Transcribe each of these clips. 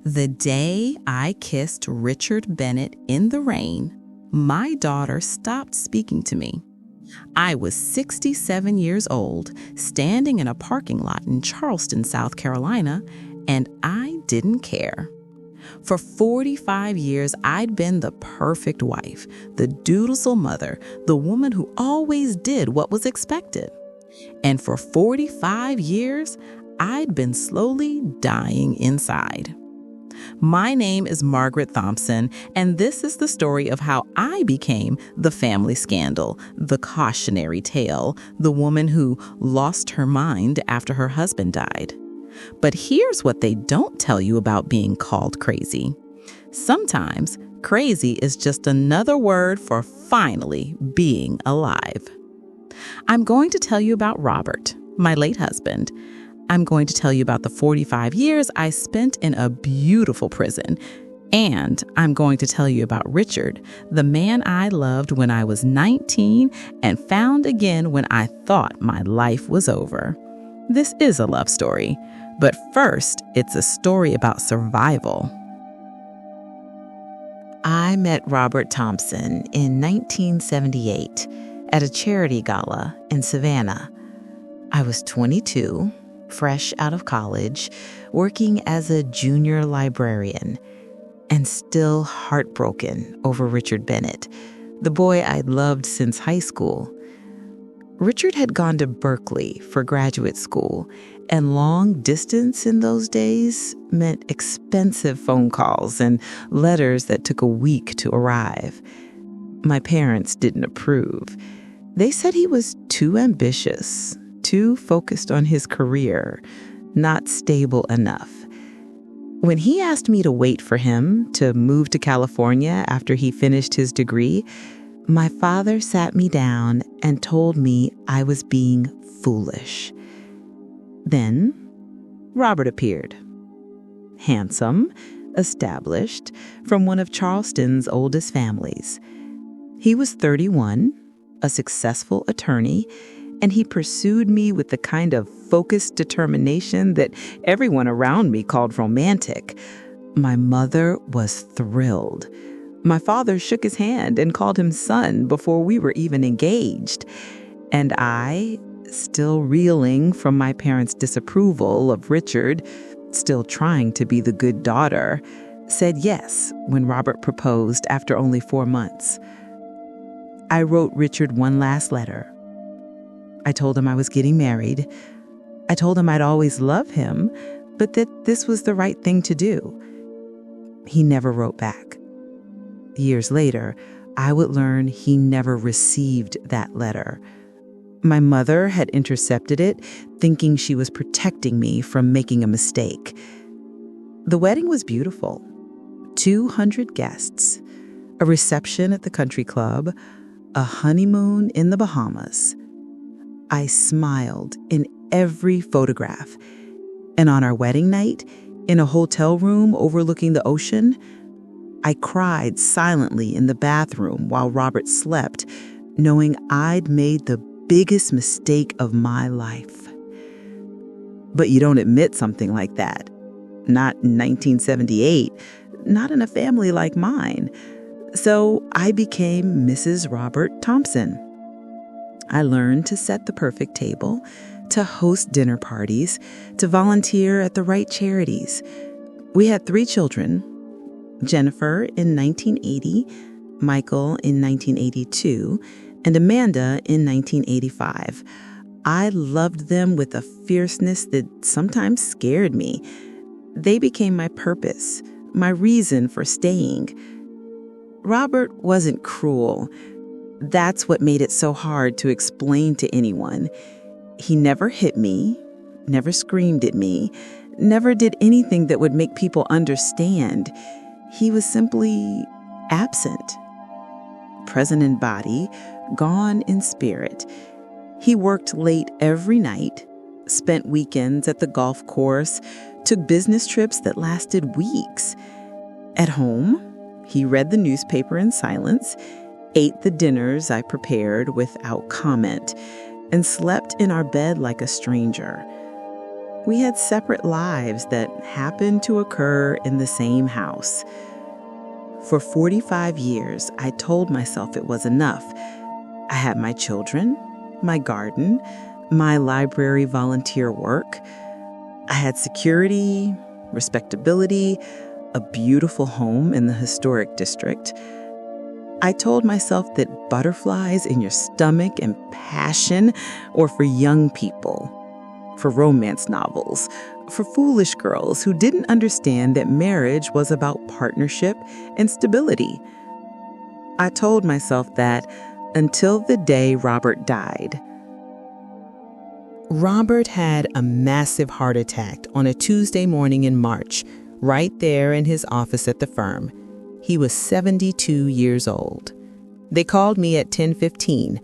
The day I kissed Richard Bennett in the rain, my daughter stopped speaking to me. I was 67 years old, standing in a parking lot in Charleston, South Carolina, and I didn't care. For 45 years, I'd been the perfect wife, the dutiful mother, the woman who always did what was expected. And for 45 years, I'd been slowly dying inside. My name is Margaret Thompson, and this is the story of how I became the family scandal, the cautionary tale, the woman who lost her mind after her husband died. But here's what they don't tell you about being called crazy. Sometimes crazy is just another word for finally being alive. I'm going to tell you about Robert, my late husband. I'm going to tell you about the 45 years I spent in a beautiful prison. And I'm going to tell you about Richard, the man I loved when I was 19 and found again when I thought my life was over. This is a love story, but first, it's a story about survival. I met Robert Thompson in 1978 at a charity gala in Savannah. I was 22, fresh out of college, working as a junior librarian, and still heartbroken over Richard Bennett, the boy I'd loved since high school. Richard had gone to Berkeley for graduate school, and long distance in those days meant expensive phone calls and letters that took a week to arrive. My parents didn't approve. They said he was too ambitious, too focused on his career, not stable enough. When he asked me to wait for him to move to California after he finished his degree, my father sat me down and told me I was being foolish. Then Robert appeared. Handsome, established, from one of Charleston's oldest families. He was 31, a successful attorney, and he pursued me with the kind of focused determination that everyone around me called romantic. My mother was thrilled. My father shook his hand and called him son before we were even engaged. And I, still reeling from my parents' disapproval of Richard, still trying to be the good daughter, said yes when Robert proposed after only 4 months. I wrote Richard one last letter. I told him I was getting married. I told him I'd always love him, but that this was the right thing to do. He never wrote back. Years later, I would learn he never received that letter. My mother had intercepted it, thinking she was protecting me from making a mistake. The wedding was beautiful. 200 guests, a reception at the country club, a honeymoon in the Bahamas. I smiled in every photograph. And on our wedding night, in a hotel room overlooking the ocean, I cried silently in the bathroom while Robert slept, knowing I'd made the biggest mistake of my life. But you don't admit something like that. Not in 1978, not in a family like mine. So I became Mrs. Robert Thompson. I learned to set the perfect table, to host dinner parties, to volunteer at the right charities. We had 3 children, Jennifer in 1980, Michael in 1982, and Amanda in 1985. I loved them with a fierceness that sometimes scared me. They became my purpose, my reason for staying. Robert wasn't cruel. That's what made it so hard to explain to anyone. He never hit me, never screamed at me, never did anything that would make people understand. He was simply absent. Present in body, gone in spirit. He worked late every night, spent weekends at the golf course, took business trips that lasted weeks. At home, he read the newspaper in silence, ate the dinners I prepared without comment, and slept in our bed like a stranger. We had separate lives that happened to occur in the same house. For 45 years, I told myself it was enough. I had my children, my garden, my library volunteer work. I had security, respectability, a beautiful home in the historic district. I told myself that butterflies in your stomach and passion were for young people, for romance novels, for foolish girls who didn't understand that marriage was about partnership and stability. I told myself that until the day Robert died. Robert had a massive heart attack on a Tuesday morning in March, right there in his office at the firm. He was 72 years old. They called me at 10:15.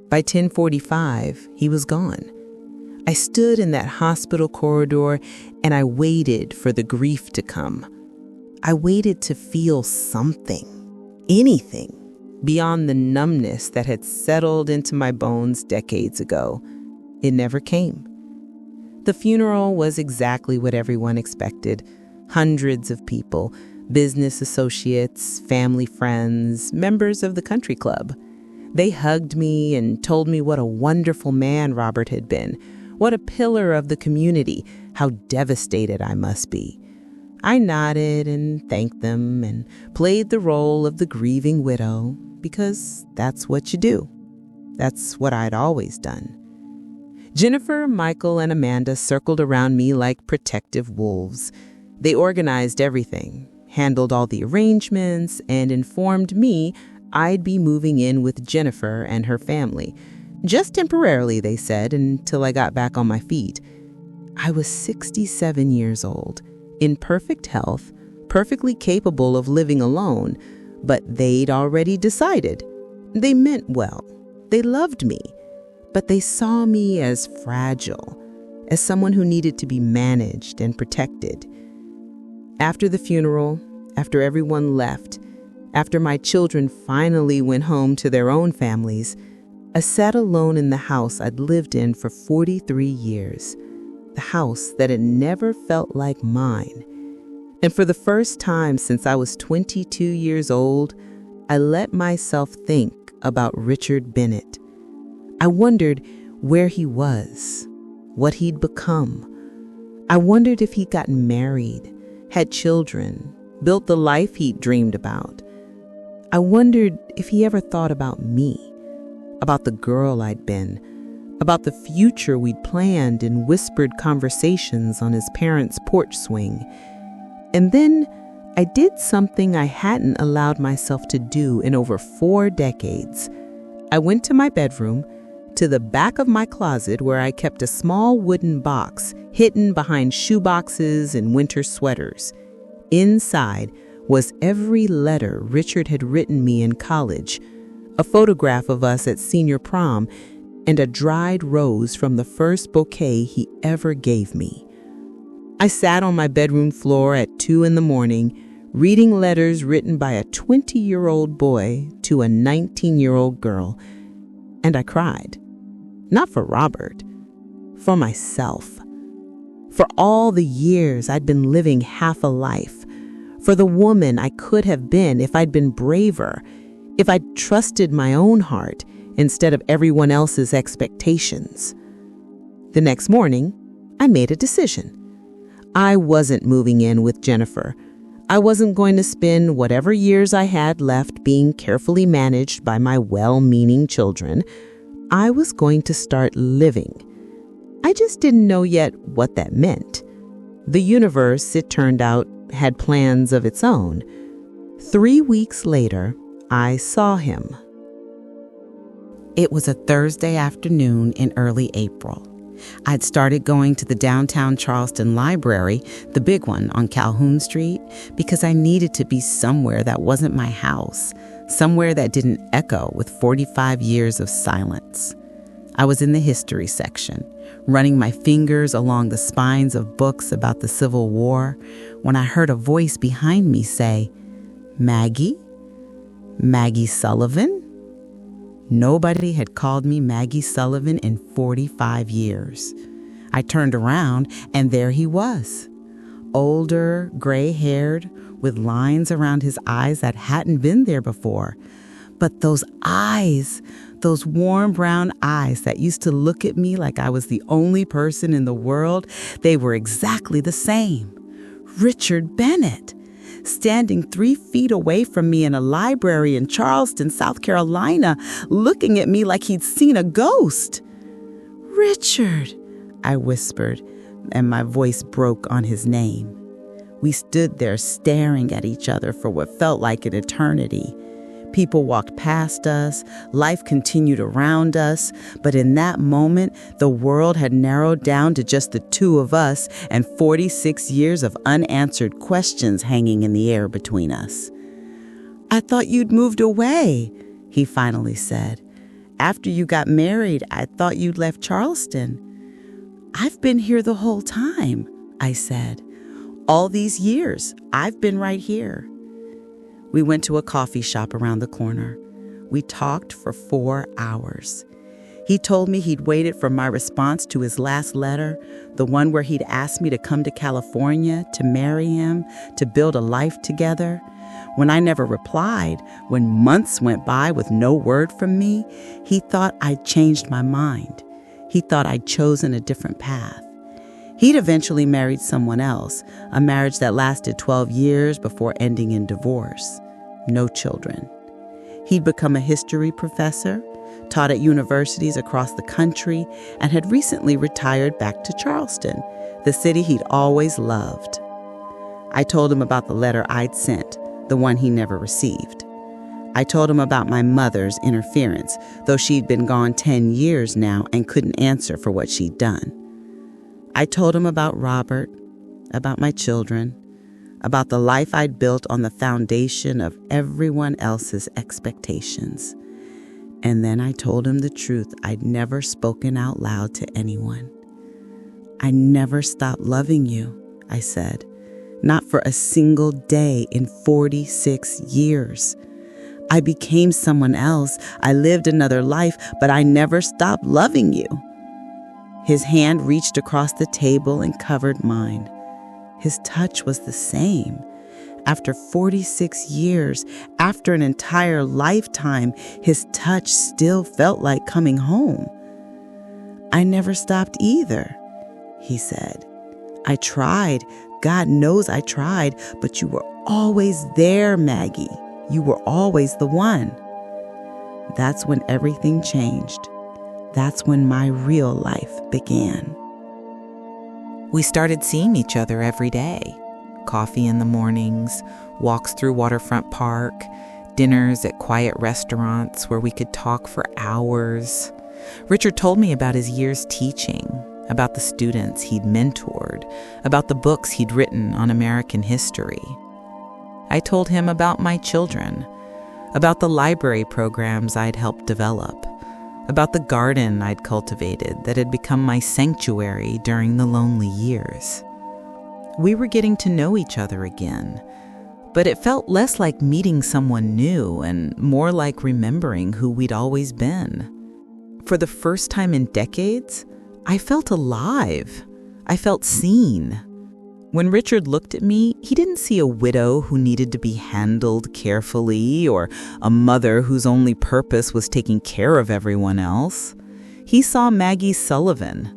By 10:45, he was gone. I stood in that hospital corridor and I waited for the grief to come. I waited to feel something, anything, beyond the numbness that had settled into my bones decades ago. It never came. The funeral was exactly what everyone expected. Hundreds of people, business associates, family friends, members of the country club. They hugged me and told me what a wonderful man Robert had been, what a pillar of the community, how devastated I must be. I nodded and thanked them and played the role of the grieving widow because that's what you do. That's what I'd always done. Jennifer, Michael, and Amanda circled around me like protective wolves. They organized everything, handled all the arrangements, and informed me I'd be moving in with Jennifer and her family. Just temporarily, they said, until I got back on my feet. I was 67 years old, in perfect health, perfectly capable of living alone, but they'd already decided. They meant well. They loved me. But they saw me as fragile, as someone who needed to be managed and protected. After the funeral, after everyone left, after my children finally went home to their own families, I sat alone in the house I'd lived in for 43 years, the house that had never felt like mine. And for the first time since I was 22 years old, I let myself think about Richard Bennett. I wondered where he was, what he'd become. I wondered if he'd gotten married, had children, built the life he'd dreamed about. I wondered if he ever thought about me, about the girl I'd been, about the future we'd planned in whispered conversations on his parents' porch swing. And then I did something I hadn't allowed myself to do in over 4 decades. I went to my bedroom, to the back of my closet where I kept a small wooden box hidden behind shoeboxes and winter sweaters. Inside was every letter Richard had written me in college, a photograph of us at senior prom, and a dried rose from the first bouquet he ever gave me. I sat on my bedroom floor at 2 a.m, reading letters written by a 20-year-old boy to a 19-year-old girl, and I cried. Not for Robert, for myself. For all the years I'd been living half a life. For the woman I could have been if I'd been braver, if I'd trusted my own heart instead of everyone else's expectations. The next morning, I made a decision. I wasn't moving in with Jennifer. I wasn't going to spend whatever years I had left being carefully managed by my well-meaning children. I was going to start living. I just didn't know yet what that meant. The universe, it turned out, had plans of its own. 3 weeks later, I saw him. It was a Thursday afternoon in early April. I'd started going to the downtown Charleston library, the big one on Calhoun Street, because I needed to be somewhere that wasn't my house, somewhere that didn't echo with 45 years of silence. I was in the history section, running my fingers along the spines of books about the Civil War, when I heard a voice behind me say, "Maggie? Maggie Sullivan?" Nobody had called me Maggie Sullivan in 45 years. I turned around, and there he was. Older, gray-haired, with lines around his eyes that hadn't been there before. But those eyes, those warm brown eyes that used to look at me like I was the only person in the world, they were exactly the same. Richard Bennett, standing 3 feet away from me in a library in Charleston, South Carolina, looking at me like he'd seen a ghost. "Richard," I whispered, and my voice broke on his name. We stood there staring at each other for what felt like an eternity. People walked past us, life continued around us, but in that moment, the world had narrowed down to just the two of us and 46 years of unanswered questions hanging in the air between us. "I thought you'd moved away," he finally said. "After you got married, I thought you'd left Charleston." "I've been here the whole time," I said. "All these years, I've been right here." We went to a coffee shop around the corner. We talked for 4 hours. He told me he'd waited for my response to his last letter, the one where he'd asked me to come to California, to marry him, to build a life together. When I never replied, when months went by with no word from me, he thought I'd changed my mind. He thought I'd chosen a different path. He'd eventually married someone else, a marriage that lasted 12 years before ending in divorce. No children. He'd become a history professor, taught at universities across the country, and had recently retired back to Charleston, the city he'd always loved. I told him about the letter I'd sent, the one he never received. I told him about my mother's interference, though she'd been gone 10 years now and couldn't answer for what she'd done. I told him about Robert, about my children, about the life I'd built on the foundation of everyone else's expectations. And then I told him the truth I'd never spoken out loud to anyone. "I never stopped loving you," I said. "Not for a single day in 46 years. I became someone else. I lived another life, but I never stopped loving you." His hand reached across the table and covered mine. His touch was the same. After 46 years, after an entire lifetime, his touch still felt like coming home. "I never stopped either," he said. "I tried. God knows I tried, but you were always there, Maggie. You were always the one." That's when everything changed. That's when my real life began. We started seeing each other every day. Coffee in the mornings, walks through Waterfront Park, dinners at quiet restaurants where we could talk for hours. Richard told me about his years teaching, about the students he'd mentored, about the books he'd written on American history. I told him about my children, about the library programs I'd helped develop, about the garden I'd cultivated that had become my sanctuary during the lonely years. We were getting to know each other again, but it felt less like meeting someone new and more like remembering who we'd always been. For the first time in decades, I felt alive. I felt seen. When Richard looked at me, he didn't see a widow who needed to be handled carefully or a mother whose only purpose was taking care of everyone else. He saw Maggie Sullivan,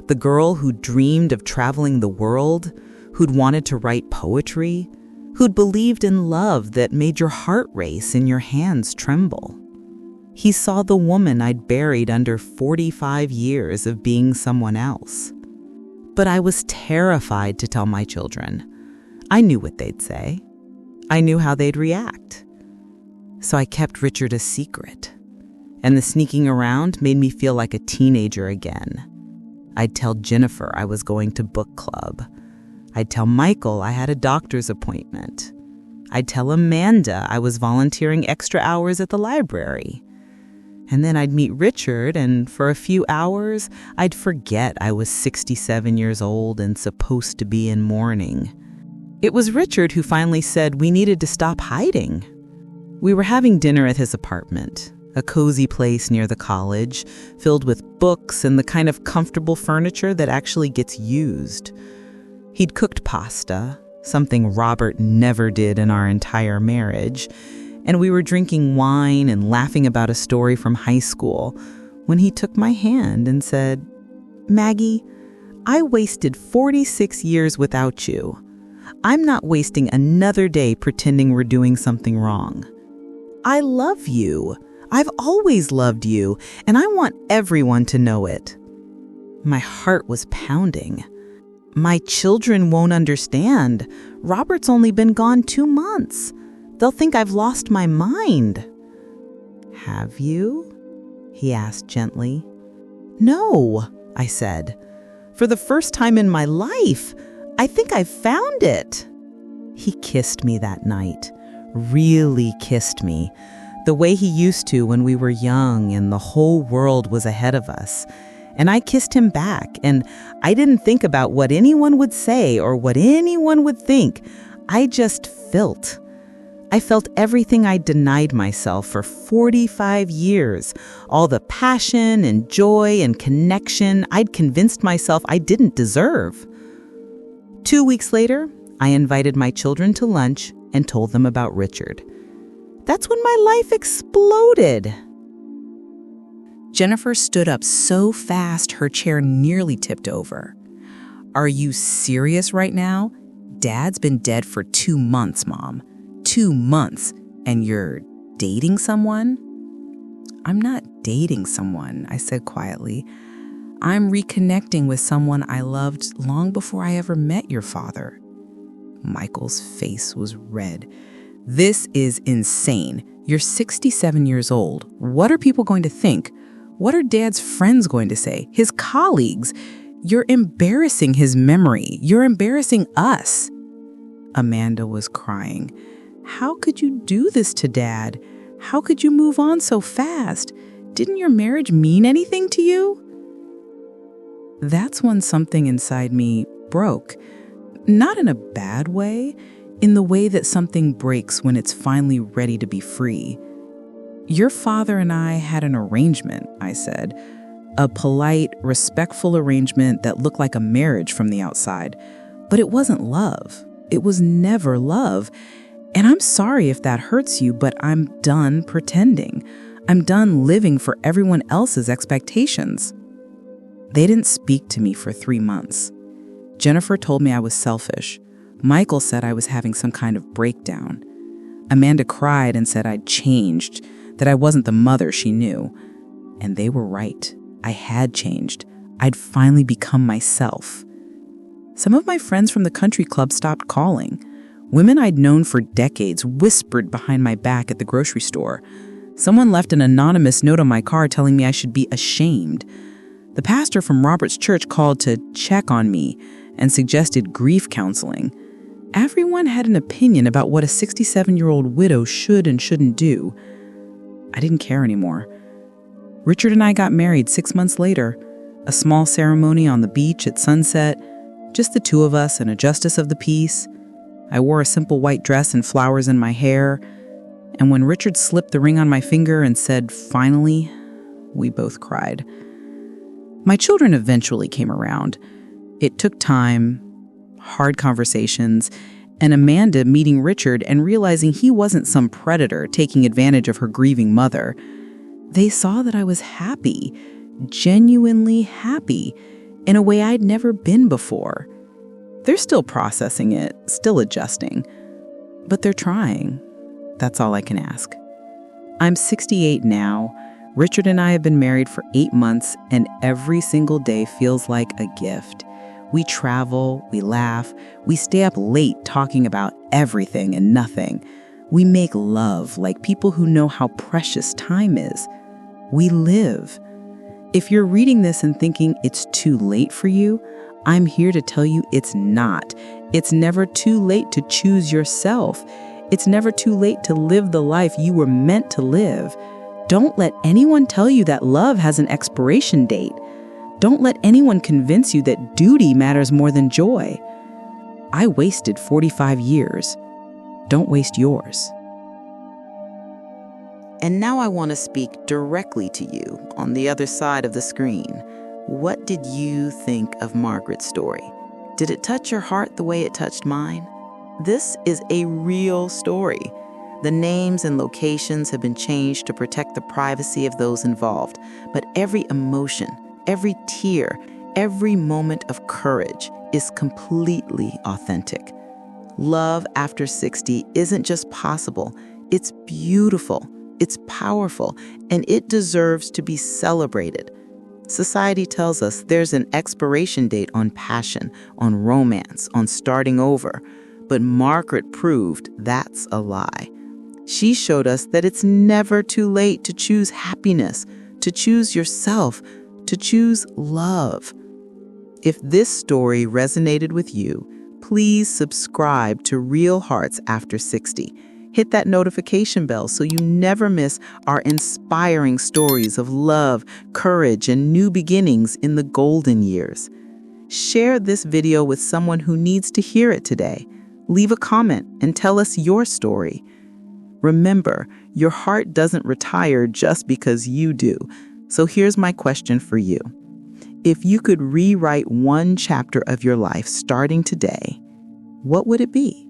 the girl who dreamed of traveling the world, who'd wanted to write poetry, who'd believed in love that made your heart race and your hands tremble. He saw the woman I'd buried under 45 years of being someone else. But I was terrified to tell my children. I knew what they'd say. I knew how they'd react. So I kept Richard a secret. And the sneaking around made me feel like a teenager again. I'd tell Jennifer I was going to book club. I'd tell Michael I had a doctor's appointment. I'd tell Amanda I was volunteering extra hours at the library. And then I'd meet Richard, and for a few hours, I'd forget I was 67 years old and supposed to be in mourning. It was Richard who finally said we needed to stop hiding. We were having dinner at his apartment, a cozy place near the college, filled with books and the kind of comfortable furniture that actually gets used. He'd cooked pasta, something Robert never did in our entire marriage, and we were drinking wine and laughing about a story from high school when he took my hand and said, "Maggie, I wasted 46 years without you. I'm not wasting another day pretending we're doing something wrong. I love you. I've always loved you, and I want everyone to know it." My heart was pounding. My children won't understand. Robert's only been gone 2 months. They'll think I've lost my mind. "Have you?" he asked gently. "No," I said. "For the first time in my life, I think I've found it." He kissed me that night, really kissed me, the way he used to when we were young and the whole world was ahead of us. And I kissed him back, and I didn't think about what anyone would say or what anyone would think. I just felt. I felt everything I denied myself for 45 years, all the passion and joy and connection I'd convinced myself I didn't deserve. 2 weeks later, I invited my children to lunch and told them about Richard. That's when my life exploded. Jennifer stood up so fast her chair nearly tipped over. "Are you serious right now? Dad's been dead for 2 months, Mom. 2 months, and you're dating someone?" "I'm not dating someone," I said quietly. "I'm reconnecting with someone I loved long before I ever met your father." Michael's face was red. "This is insane. You're 67 years old. What are people going to think? What are Dad's friends going to say? His colleagues? You're embarrassing his memory. You're embarrassing us." Amanda was crying. "How could you do this to Dad? How could you move on so fast? Didn't your marriage mean anything to you?" That's when something inside me broke. Not in a bad way, in the way that something breaks when it's finally ready to be free. "Your father and I had an arrangement," I said. "A polite, respectful arrangement that looked like a marriage from the outside. But it wasn't love. It was never love. And I'm sorry if that hurts you, but I'm done pretending. I'm done living for everyone else's expectations." They didn't speak to me for 3 months. Jennifer told me I was selfish. Michael said I was having some kind of breakdown. Amanda cried and said I'd changed, that I wasn't the mother she knew. And they were right. I had changed. I'd finally become myself. Some of my friends from the country club stopped calling. Women I'd known for decades whispered behind my back at the grocery store. Someone left an anonymous note on my car telling me I should be ashamed. The pastor from Robert's church called to check on me and suggested grief counseling. Everyone had an opinion about what a 67-year-old widow should and shouldn't do. I didn't care anymore. Richard and I got married 6 months later. A small ceremony on the beach at sunset, just the two of us and a justice of the peace. I wore a simple white dress and flowers in my hair. And when Richard slipped the ring on my finger and said, "Finally," we both cried. My children eventually came around. It took time, hard conversations, and Amanda meeting Richard and realizing he wasn't some predator taking advantage of her grieving mother. They saw that I was happy, genuinely happy, in a way I'd never been before. They're still processing it, still adjusting, but they're trying. That's all I can ask. I'm 68 now. Richard and I have been married for 8 months, and every single day feels like a gift. We travel, we laugh, we stay up late talking about everything and nothing. We make love like people who know how precious time is. We live. If you're reading this and thinking it's too late for you, I'm here to tell you it's not. It's never too late to choose yourself. It's never too late to live the life you were meant to live. Don't let anyone tell you that love has an expiration date. Don't let anyone convince you that duty matters more than joy. I wasted 45 years. Don't waste yours. And now I want to speak directly to you on the other side of the screen. What did you think of Margaret's story? Did it touch your heart the way it touched mine? This is a real story. The names and locations have been changed to protect the privacy of those involved, but every emotion, every tear, every moment of courage is completely authentic. Love after 60 isn't just possible, it's beautiful, it's powerful, and it deserves to be celebrated. Society tells us there's an expiration date on passion, on romance, on starting over, but Margaret proved that's a lie. She showed us that it's never too late to choose happiness, to choose yourself, to choose love. If this story resonated with you, please subscribe to Real Hearts After 60. Hit that notification bell so you never miss our inspiring stories of love, courage, and new beginnings in the golden years. Share this video with someone who needs to hear it today. Leave a comment and tell us your story. Remember, your heart doesn't retire just because you do. So here's my question for you. If you could rewrite one chapter of your life starting today, what would it be?